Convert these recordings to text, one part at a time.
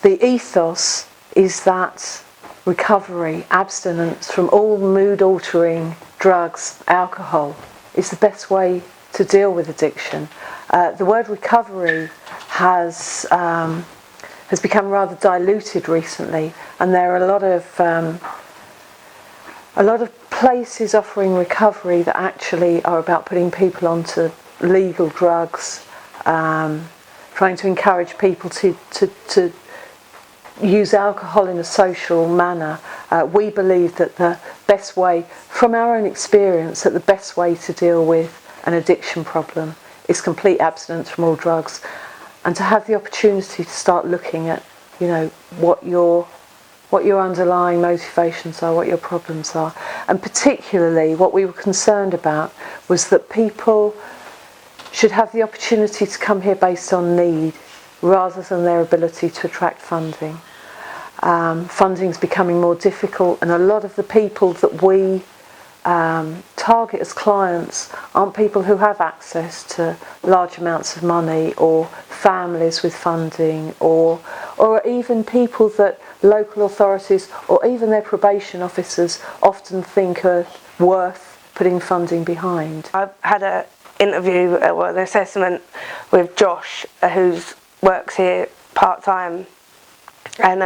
the ethos is that recovery, abstinence from all mood-altering drugs, alcohol, is the best way to deal with addiction. The word recovery has become rather diluted recently, and there are a lot of places offering recovery that actually are about putting people onto legal drugs, trying to encourage people to use alcohol in a social manner. We believe that the best way, from our own experience, that the best way to deal with an addiction problem is complete abstinence from all drugs, and to have the opportunity to start looking at, what your underlying motivations are, what your problems are. And particularly what we were concerned about was that people should have the opportunity to come here based on need rather than their ability to attract funding. Funding is becoming more difficult, and a lot of the people that we target as clients aren't people who have access to large amounts of money, or families with funding, or even people that local authorities or even their probation officers often think are worth putting funding behind. I've had an interview, an assessment with Josh, who works here part-time, and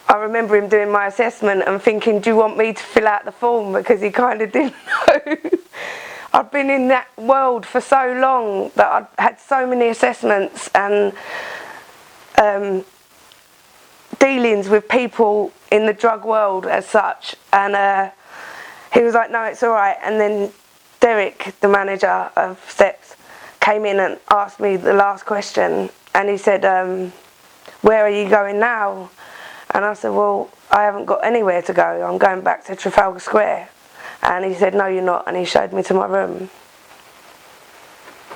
I remember him doing my assessment and thinking, do you want me to fill out the form? Because he kind of didn't know. I've been in that world for so long that I'd had so many assessments and dealings with people in the drug world as such, and he was like, no, it's all right. And then Derek, the manager of Steps, came in and asked me the last question, and he said, where are you going now? And I said, well, I haven't got anywhere to go. I'm going back to Trafalgar Square. And he said, no, you're not. And he showed me to my room.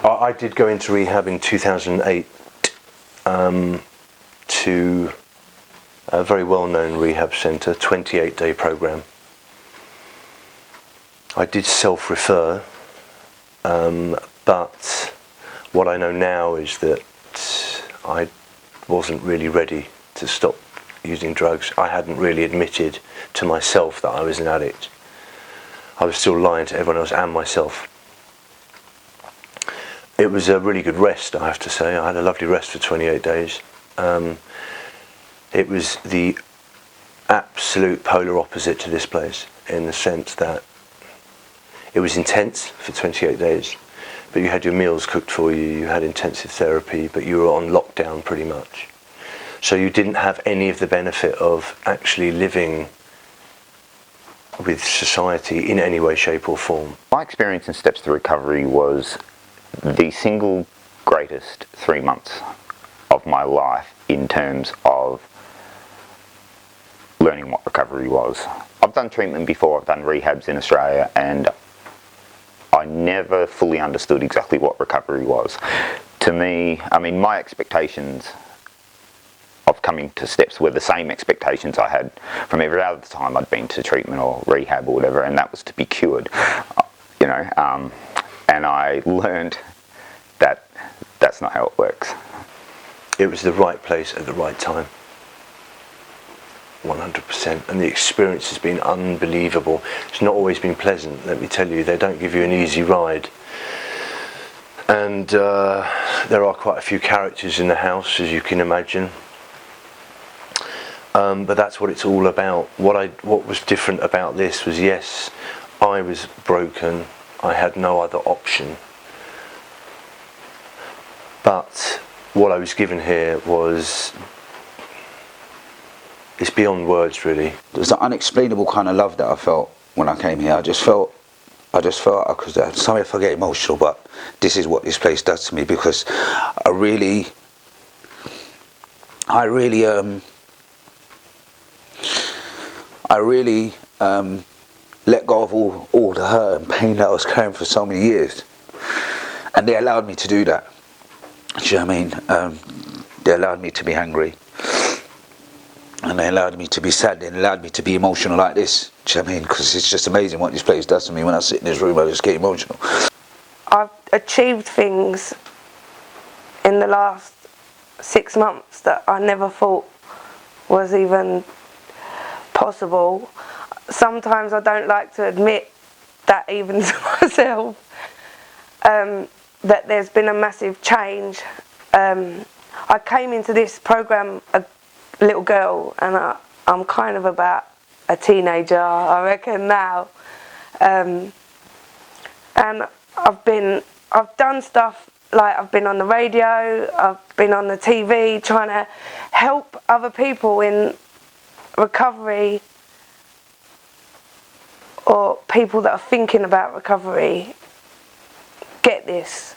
I did go into rehab in 2008 to a very well-known rehab centre, 28-day programme. I did self-refer, but what I know now is that I wasn't really ready to stop using drugs. I hadn't really admitted to myself that I was an addict. I was still lying to everyone else and myself. It was a really good rest, I have to say. I had a lovely rest for 28 days. It was the absolute polar opposite to this place, in the sense that it was intense for 28 days, but you had your meals cooked for you, you had intensive therapy, but you were on lockdown pretty much. So you didn't have any of the benefit of actually living with society in any way, shape or form. My experience in Steps to Recovery was the single greatest 3 months of my life in terms of learning what recovery was. I've done treatment before, I've done rehabs in Australia, and I never fully understood exactly what recovery was. To me, my expectations of coming to Steps were the same expectations I had from every other time I'd been to treatment or rehab or whatever, and that was to be cured, and I learned that that's not how it works. It was the right place at the right time, 100%, and the experience has been unbelievable. It's not always been pleasant, let me tell you. They don't give you an easy ride, and there are quite a few characters in the house, as you can imagine. But that's what it's all about. What was different about this was, yes, I was broken, I had no other option, but what I was given here was, it's beyond words really. There's an unexplainable kind of love that I felt when I came here. I just felt, because sorry if I get emotional, but this is what this place does to me, because I really let go of all the hurt and pain that I was carrying for so many years, and they allowed me to do that. Do you know what I mean? They allowed me to be angry, and they allowed me to be sad. They allowed me to be emotional like this. Do you know what I mean? Because it's just amazing what this place does to me. When I sit in this room, I just get emotional. I've achieved things in the last 6 months that I never thought was even possible. Sometimes I don't like to admit that even to myself, that there's been a massive change. I came into this program a little girl, and I'm kind of about a teenager, I reckon now. And I've done stuff like I've been on the radio, I've been on the TV trying to help other people in recovery, or people that are thinking about recovery, get this.